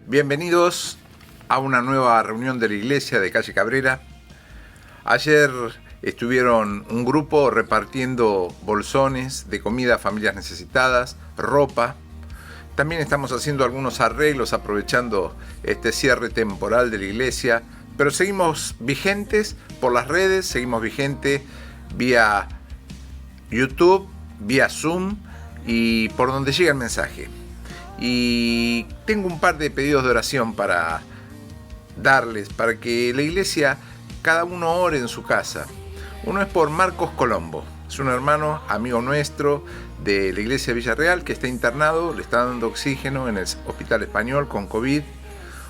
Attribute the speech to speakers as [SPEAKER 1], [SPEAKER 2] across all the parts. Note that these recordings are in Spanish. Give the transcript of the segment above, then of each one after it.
[SPEAKER 1] Bienvenidos a una nueva reunión de la iglesia de Calle Cabrera. Ayer estuvieron un grupo repartiendo bolsones de comida a familias necesitadas, ropa. También estamos haciendo algunos arreglos aprovechando este cierre temporal de la iglesia, pero seguimos vigentes por las redes, seguimos vigentes vía YouTube, vía Zoom y por donde llega el mensaje. Y tengo un par de pedidos de oración para darles, para que la iglesia, cada uno ore en su casa. Uno es por Marcos Colombo, es un hermano, amigo nuestro de la iglesia de Villarreal que está internado, le está dando oxígeno en el hospital español con COVID.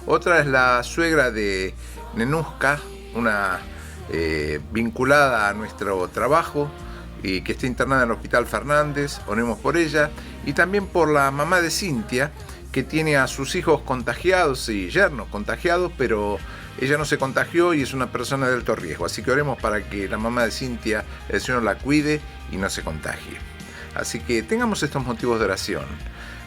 [SPEAKER 1] Otra es la suegra de Nenuska, una vinculada a nuestro trabajo y que está internada en el hospital Fernández. Oremos por ella. Y también por la mamá de Cintia, que tiene a sus hijos contagiados y yernos contagiados, pero ella no se contagió y es una persona de alto riesgo. Así que oremos para que la mamá de Cintia, el Señor la cuide y no se contagie. Así que tengamos estos motivos de oración.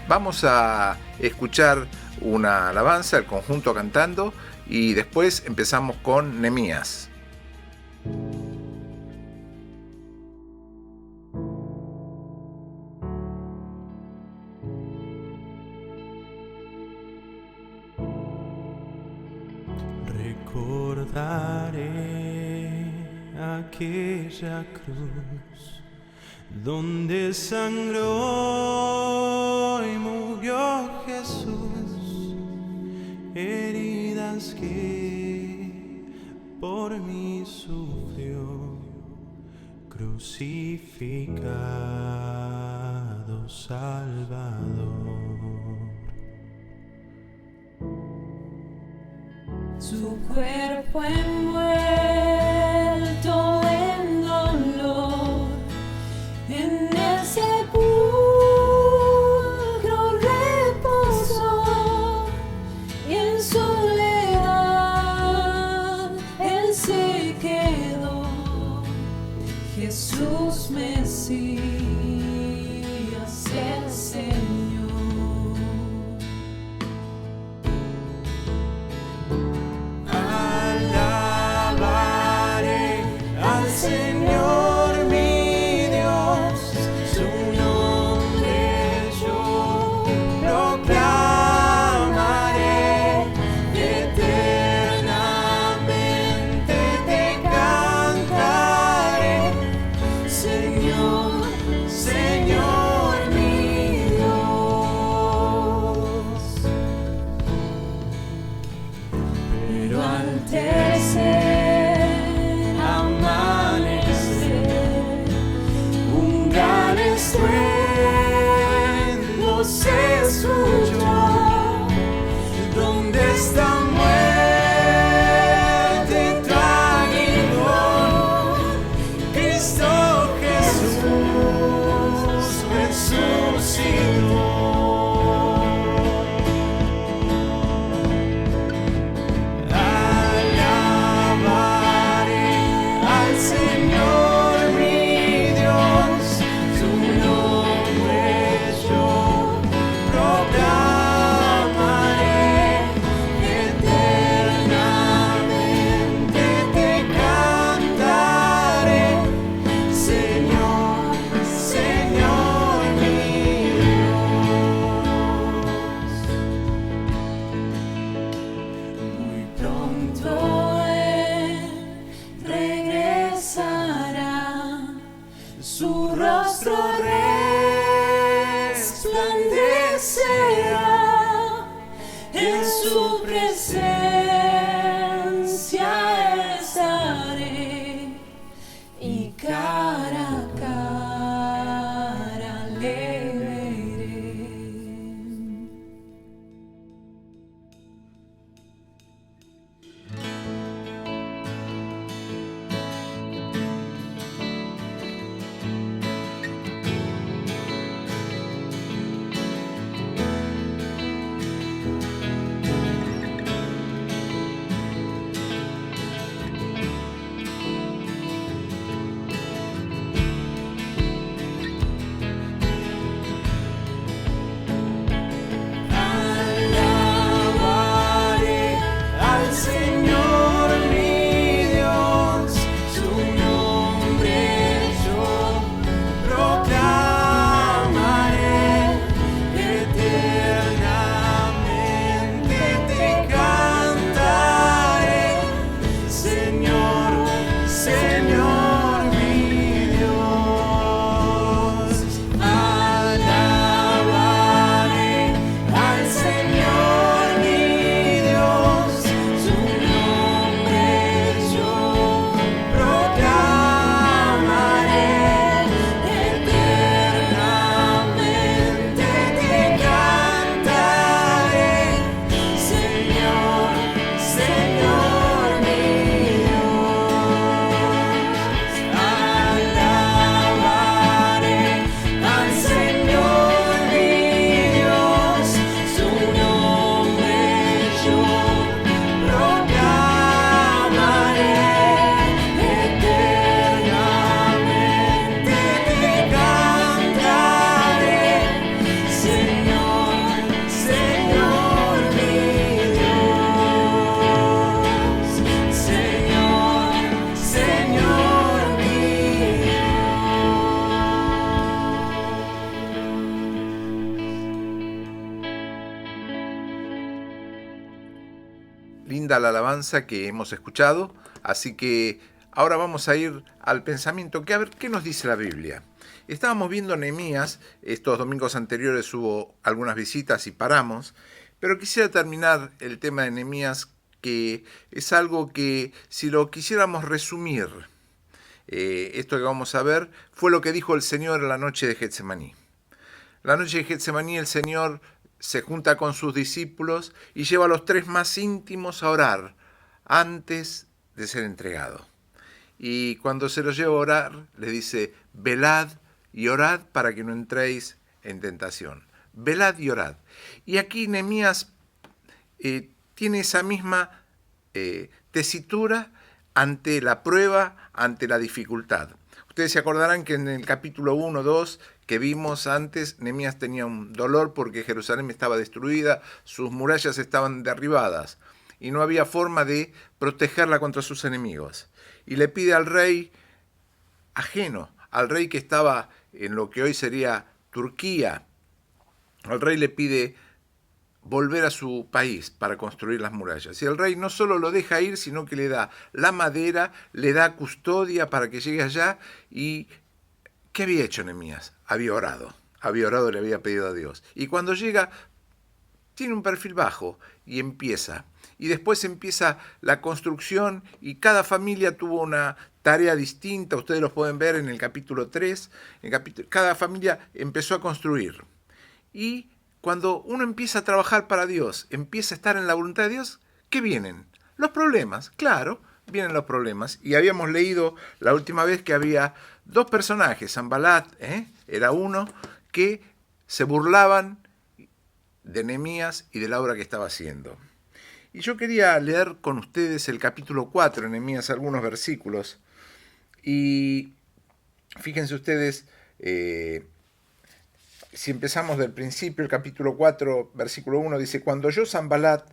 [SPEAKER 1] Vamos a escuchar una alabanza, el conjunto cantando, y después empezamos con Nehemías.
[SPEAKER 2] recordaré aquella cruz donde sangró y murió Jesús, heridas que por mí sufrió, crucificado Salvador.
[SPEAKER 3] Su cuerpo envuelto en dolor, en el sepulcro reposó, y en soledad él se quedó. Jesús Mesías, el Señor.
[SPEAKER 2] Señor mi Dios, su nombre yo proclamaré, eternamente te cantaré, Señor, Señor mi Dios. Pero al tercer estruendo se escuchó, ¿dónde está muerte tu aguijón? Cristo Jesús resucitó. Alabaré al Señor mi Dios, su nombre yo proclamaré, eternamente te cantaré, Señor, Señor mi Dios.
[SPEAKER 3] Muy pronto él regresará, su rostro resplandecerá, en su presencia estaré, y cara a cara le veré.
[SPEAKER 1] linda la alabanza que hemos escuchado, así que ahora vamos a ir al pensamiento, que a ver qué nos dice la Biblia. Estábamos viendo Nehemías, estos domingos anteriores hubo algunas visitas y paramos, pero quisiera terminar el tema de Nehemías, que es algo que si lo quisiéramos resumir, esto que vamos a ver fue lo que dijo el Señor en la noche de Getsemaní. La noche de Getsemaní el Señor se junta con sus discípulos y lleva a los 3 más íntimos a orar antes de ser entregado. Y cuando se los lleva a orar, les dice, velad y orad para que no entréis en tentación. Velad y orad. Y aquí Nehemías tiene esa misma tesitura ante la prueba, ante la dificultad. Ustedes se acordarán que en el capítulo 1, 2, que vimos antes, Nehemías tenía un dolor porque Jerusalén estaba destruida, sus murallas estaban derribadas y no había forma de protegerla contra sus enemigos. Y le pide al rey ajeno, al rey que estaba en lo que hoy sería Turquía, al rey le pide volver a su país para construir las murallas. Y el rey no solo lo deja ir, sino que le da la madera, le da custodia para que llegue allá. ¿Y qué había hecho Nehemías? Había orado, le había pedido a Dios. Y cuando llega, tiene un perfil bajo y empieza. Y después empieza la construcción y cada familia tuvo una tarea distinta. Ustedes los pueden ver en el capítulo 3. Cada familia empezó a construir. Y cuando uno empieza a trabajar para Dios, empieza a estar en la voluntad de Dios, ¿qué vienen? Los problemas, claro, vienen los problemas. Y habíamos leído la última vez que había 2 personajes, Sanbalat, era uno, que se burlaban de Nehemías y de la obra que estaba haciendo. Y yo quería leer con ustedes el capítulo 4 de Nehemías, algunos versículos. Y fíjense ustedes, si empezamos del principio, el capítulo 4, versículo 1, dice, cuando oyó Sanbalat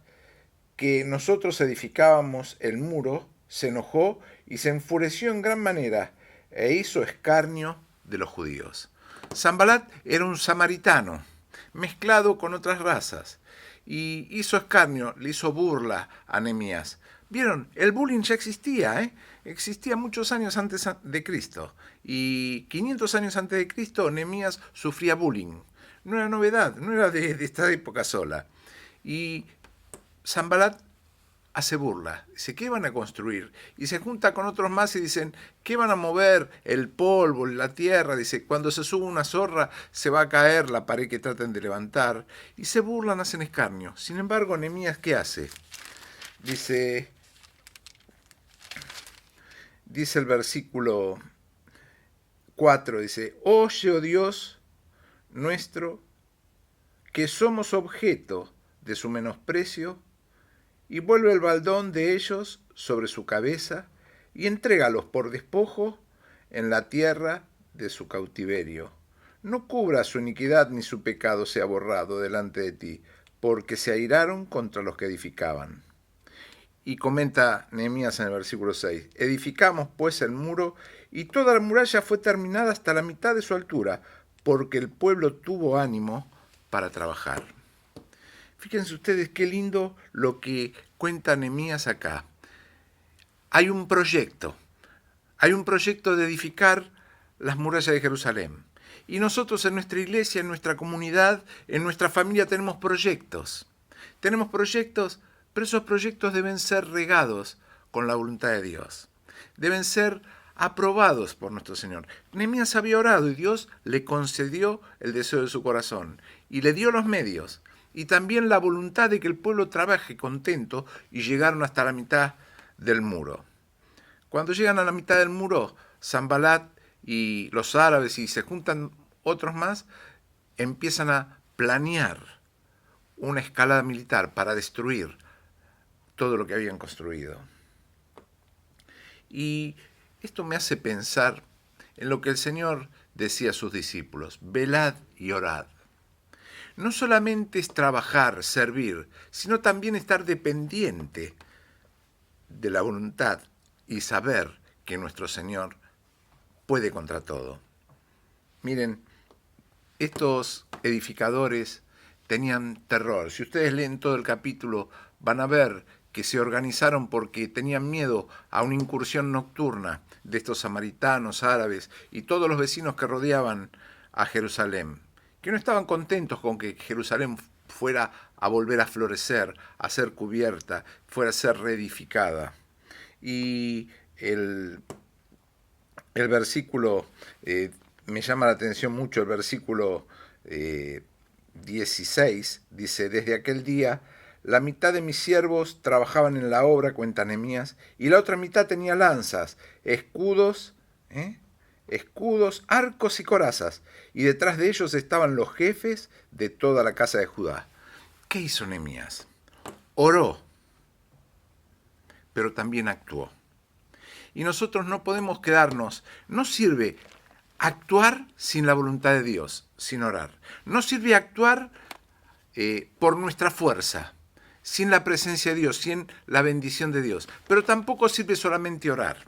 [SPEAKER 1] que nosotros edificábamos el muro, se enojó y se enfureció en gran manera e hizo escarnio de los judíos. Sanbalat era un samaritano, mezclado con otras razas, y hizo escarnio, le hizo burla a Nehemías. ¿Vieron? El bullying ya existía, existía muchos años antes de Cristo. Y 500 años antes de Cristo, Nehemías sufría bullying. No era novedad, no era de esta época sola. Y Sanbalat hace burla. Dice, ¿qué van a construir? Y se junta con otros más y dicen, ¿qué van a mover? El polvo, la tierra. Dice, cuando se sube una zorra, se va a caer la pared que traten de levantar. Y se burlan, hacen escarnio. Sin embargo, Nehemías, ¿qué hace? Dice el versículo 4, dice, oye, oh Dios nuestro, que somos objeto de su menosprecio, y vuelve el baldón de ellos sobre su cabeza, y entrégalos por despojo en la tierra de su cautiverio. No cubra su iniquidad ni su pecado sea borrado delante de ti, porque se airaron contra los que edificaban. Y comenta Nehemías en el versículo 6, edificamos pues el muro, y toda la muralla fue terminada hasta la mitad de su altura, porque el pueblo tuvo ánimo para trabajar. Fíjense ustedes qué lindo lo que cuenta Nehemías acá. Hay un proyecto de edificar las murallas de Jerusalén. Y nosotros en nuestra iglesia, en nuestra comunidad, en nuestra familia tenemos proyectos. Pero esos proyectos deben ser regados con la voluntad de Dios. Deben ser aprobados por nuestro Señor. Nehemías había orado y Dios le concedió el deseo de su corazón y le dio los medios y también la voluntad de que el pueblo trabaje contento, y llegaron hasta la mitad del muro. Cuando llegan a la mitad del muro, Sanbalat y los árabes, y se juntan otros más, empiezan a planear una escalada militar para destruir todo lo que habían construido. Y esto me hace pensar en lo que el Señor decía a sus discípulos, velad y orad. No solamente es trabajar, servir, sino también estar dependiente de la voluntad y saber que nuestro Señor puede contra todo. Miren, estos edificadores tenían terror. Si ustedes leen todo el capítulo, van a ver que se organizaron porque tenían miedo a una incursión nocturna de estos samaritanos, árabes y todos los vecinos que rodeaban a Jerusalén, que no estaban contentos con que Jerusalén fuera a volver a florecer, a ser cubierta, fuera a ser reedificada. Y el versículo, me llama la atención mucho el versículo 16, dice: desde aquel día la mitad de mis siervos trabajaban en la obra, cuenta Nehemías, y la otra mitad tenía lanzas, escudos, arcos y corazas, y detrás de ellos estaban los jefes de toda la casa de Judá. ¿Qué hizo Nehemías? Oró, pero también actuó. Y nosotros no podemos quedarnos, no sirve actuar sin la voluntad de Dios, sin orar. No sirve actuar por nuestra fuerza, sin la presencia de Dios, sin la bendición de Dios. Pero tampoco sirve solamente orar.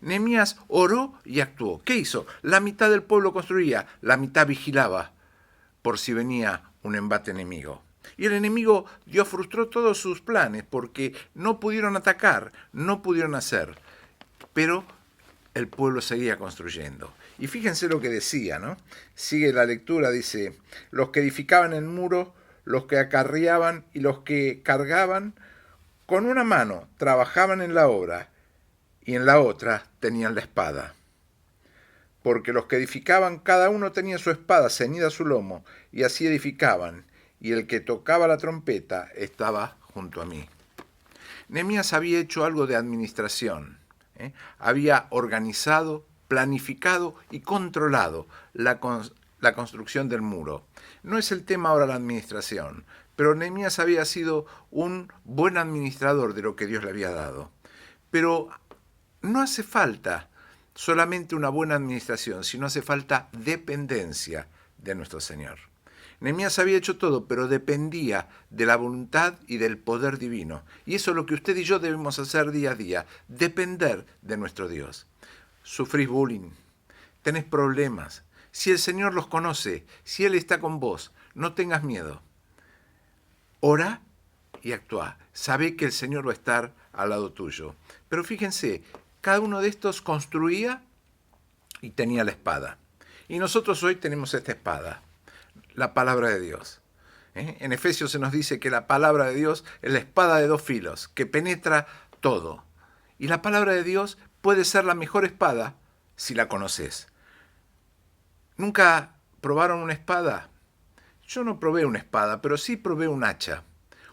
[SPEAKER 1] Nehemías oró y actuó. ¿Qué hizo? La mitad del pueblo construía, la mitad vigilaba por si venía un embate enemigo. Y el enemigo, Dios frustró todos sus planes porque no pudieron atacar, no pudieron hacer. Pero el pueblo seguía construyendo. Y fíjense lo que decía, ¿no? Sigue la lectura, dice: los que edificaban el muro, los que acarreaban y los que cargaban, con una mano trabajaban en la obra y en la otra tenían la espada. Porque los que edificaban, cada uno tenía su espada ceñida a su lomo, y así edificaban, y el que tocaba la trompeta estaba junto a mí. Nehemías había hecho algo de administración. Había organizado, planificado y controlado la construcción del muro. No es el tema ahora la administración, pero Nehemías había sido un buen administrador de lo que Dios le había dado. Pero no hace falta solamente una buena administración, sino hace falta dependencia de nuestro Señor. Nehemías había hecho todo, pero dependía de la voluntad y del poder divino. Y eso es lo que usted y yo debemos hacer día a día, depender de nuestro Dios. Sufrís bullying, tenés problemas. Si el Señor los conoce, si Él está con vos, no tengas miedo. Ora y actúa. Sabe que el Señor va a estar al lado tuyo. Pero fíjense, cada uno de estos construía y tenía la espada. Y nosotros hoy tenemos esta espada, la palabra de Dios. En Efesios se nos dice que la palabra de Dios es la espada de dos filos, que penetra todo. Y la palabra de Dios puede ser la mejor espada si la conoces. ¿Nunca probaron una espada? Yo no probé una espada, pero sí probé un hacha.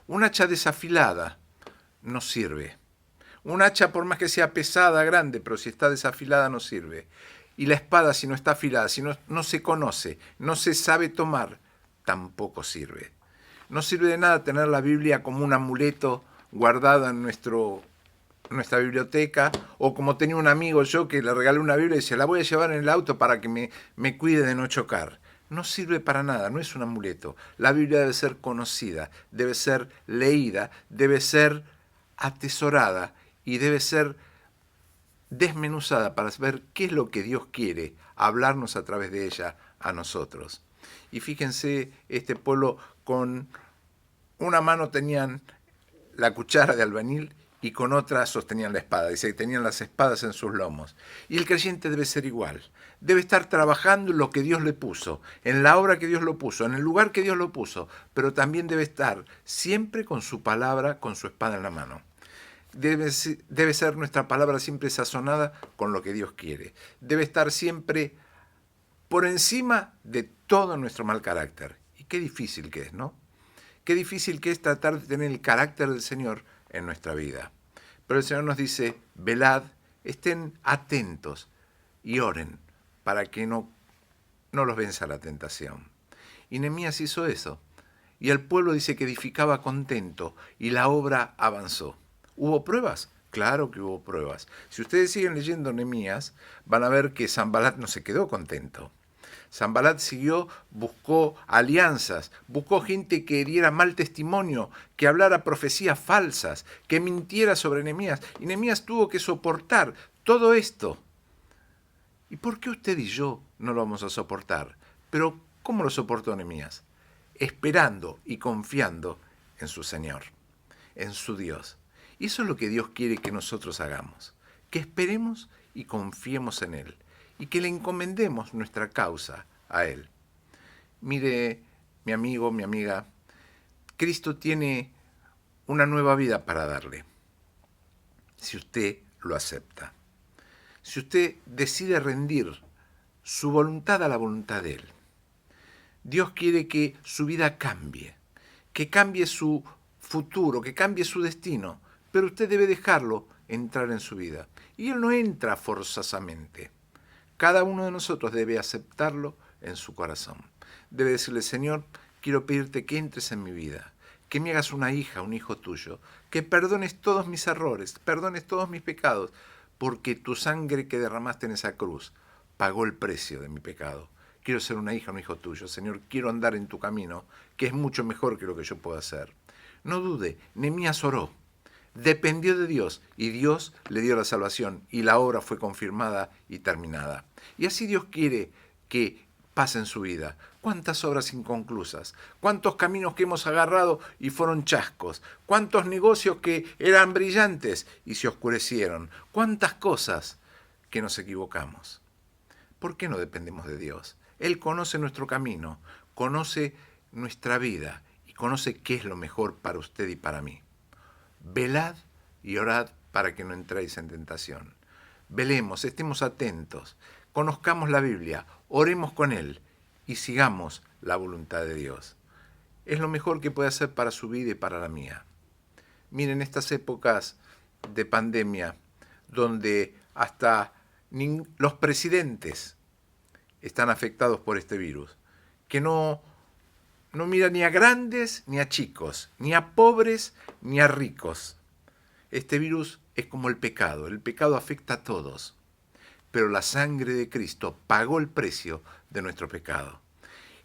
[SPEAKER 1] Un hacha desafilada no sirve. Un hacha, por más que sea pesada, grande, pero si está desafilada no sirve. Y la espada, si no está afilada, si no se conoce, no se sabe tomar, tampoco sirve. No sirve de nada tener la Biblia como un amuleto guardado en nuestra biblioteca, o como tenía un amigo yo que le regalé una Biblia y decía: la voy a llevar en el auto para que me cuide de no chocar. No sirve para nada, no es un amuleto. La Biblia debe ser conocida, debe ser leída, debe ser atesorada y debe ser desmenuzada para saber qué es lo que Dios quiere hablarnos a través de ella a nosotros. Y fíjense, este pueblo con una mano tenían la cuchara de albañil y con otra sostenían la espada. Dice que tenían las espadas en sus lomos. Y el creyente debe ser igual. Debe estar trabajando en lo que Dios le puso, en la obra que Dios lo puso, en el lugar que Dios lo puso, pero también debe estar siempre con su palabra, con su espada en la mano. Debe ser nuestra palabra siempre sazonada con lo que Dios quiere. Debe estar siempre por encima de todo nuestro mal carácter. Y qué difícil que es, ¿no? Qué difícil que es tratar de tener el carácter del Señor en nuestra vida. Pero el Señor nos dice: velad, estén atentos y oren para que no los venza la tentación. Y Nehemías hizo eso. Y el pueblo dice que edificaba contento y la obra avanzó. ¿Hubo pruebas? Claro que hubo pruebas. Si ustedes siguen leyendo Nehemías, van a ver que Sanbalat no se quedó contento. Sanbalat siguió, buscó alianzas, buscó gente que diera mal testimonio, que hablara profecías falsas, que mintiera sobre Nehemías. Y Nehemías tuvo que soportar todo esto. ¿Y por qué usted y yo no lo vamos a soportar? Pero, ¿cómo lo soportó Nehemías? Esperando y confiando en su Señor, en su Dios. Y eso es lo que Dios quiere que nosotros hagamos, que esperemos y confiemos en Él, y que le encomendemos nuestra causa a Él. Mire, mi amigo, mi amiga, Cristo tiene una nueva vida para darle, si usted lo acepta. Si usted decide rendir su voluntad a la voluntad de Él. Dios quiere que su vida cambie, que cambie su futuro, que cambie su destino, pero usted debe dejarlo entrar en su vida. Y Él no entra forzosamente. Cada uno de nosotros debe aceptarlo en su corazón. Debe decirle, Señor, quiero pedirte que entres en mi vida, que me hagas una hija, un hijo tuyo, que perdones todos mis errores, perdones todos mis pecados, porque tu sangre que derramaste en esa cruz pagó el precio de mi pecado. Quiero ser una hija, un hijo tuyo. Señor, quiero andar en tu camino, que es mucho mejor que lo que yo puedo hacer. No dude, Nehemías oró, dependió de Dios, y Dios le dio la salvación, y la obra fue confirmada y terminada. Y así Dios quiere que pase en su vida. ¿Cuántas obras inconclusas? ¿Cuántos caminos que hemos agarrado y fueron chascos? ¿Cuántos negocios que eran brillantes y se oscurecieron? ¿Cuántas cosas que nos equivocamos? ¿Por qué no dependemos de Dios? Él conoce nuestro camino, conoce nuestra vida y conoce qué es lo mejor para usted y para mí. Velad y orad para que no entréis en tentación. Velemos, estemos atentos, conozcamos la Biblia, oremos con Él y sigamos la voluntad de Dios. Es lo mejor que puede hacer para su vida y para la mía. Miren, estas épocas de pandemia, donde hasta los presidentes están afectados por este virus, que no mira ni a grandes ni a chicos, ni a pobres ni a ricos. Este virus es como el pecado afecta a todos, pero la sangre de Cristo pagó el precio de nuestro pecado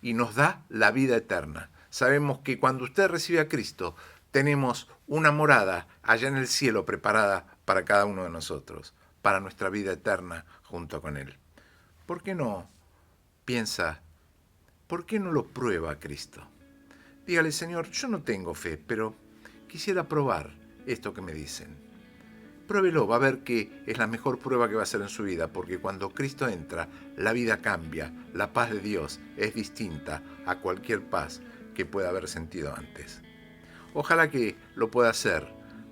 [SPEAKER 1] y nos da la vida eterna. Sabemos que cuando usted recibe a Cristo, tenemos una morada allá en el cielo preparada para cada uno de nosotros, para nuestra vida eterna junto con Él. ¿Por qué no piensa, por qué no lo prueba a Cristo? Dígale, Señor, yo no tengo fe, pero quisiera probar esto que me dicen. Pruébelo, va a ver que es la mejor prueba que va a hacer en su vida, porque cuando Cristo entra, la vida cambia, la paz de Dios es distinta a cualquier paz que pueda haber sentido antes. Ojalá que lo pueda hacer,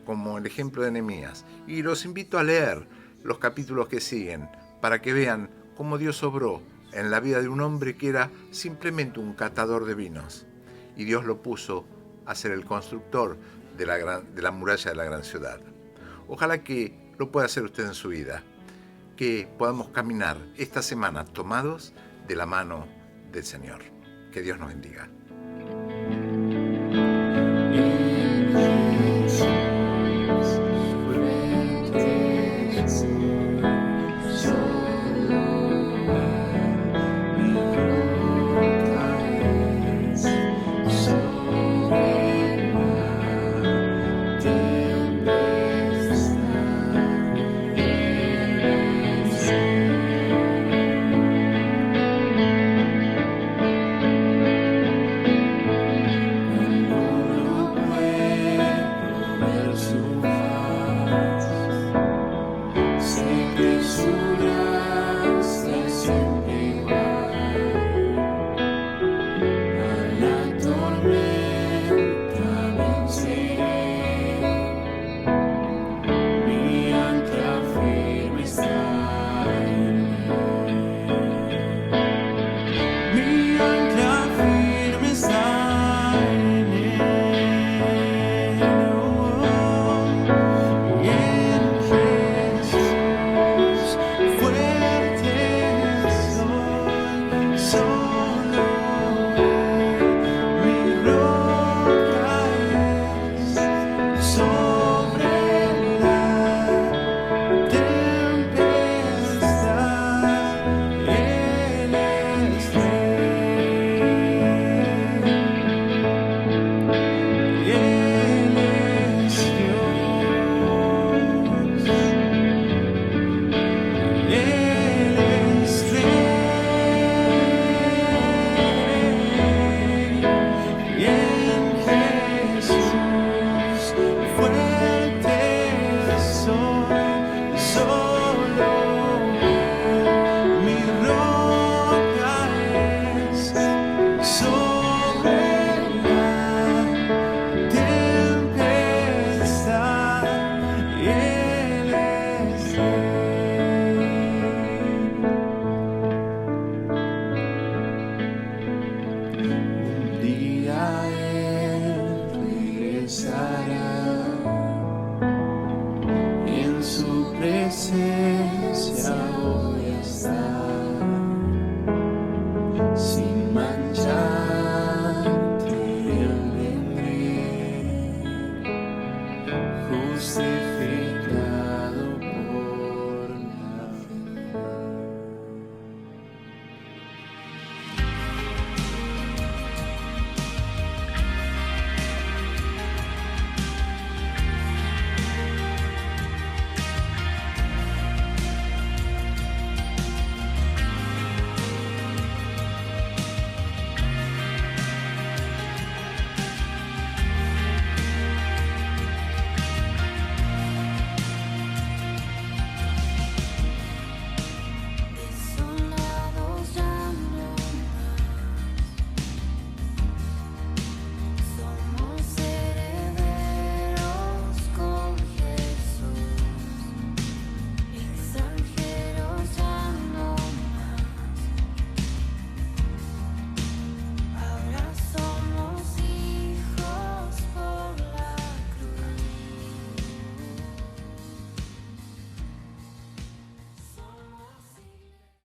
[SPEAKER 1] como el ejemplo de Nehemías, y los invito a leer los capítulos que siguen, para que vean cómo Dios obró en la vida de un hombre que era simplemente un catador de vinos, y Dios lo puso a ser el constructor de la muralla de la gran ciudad. Ojalá que lo pueda hacer usted en su vida, que podamos caminar esta semana tomados de la mano del Señor. Que Dios nos bendiga.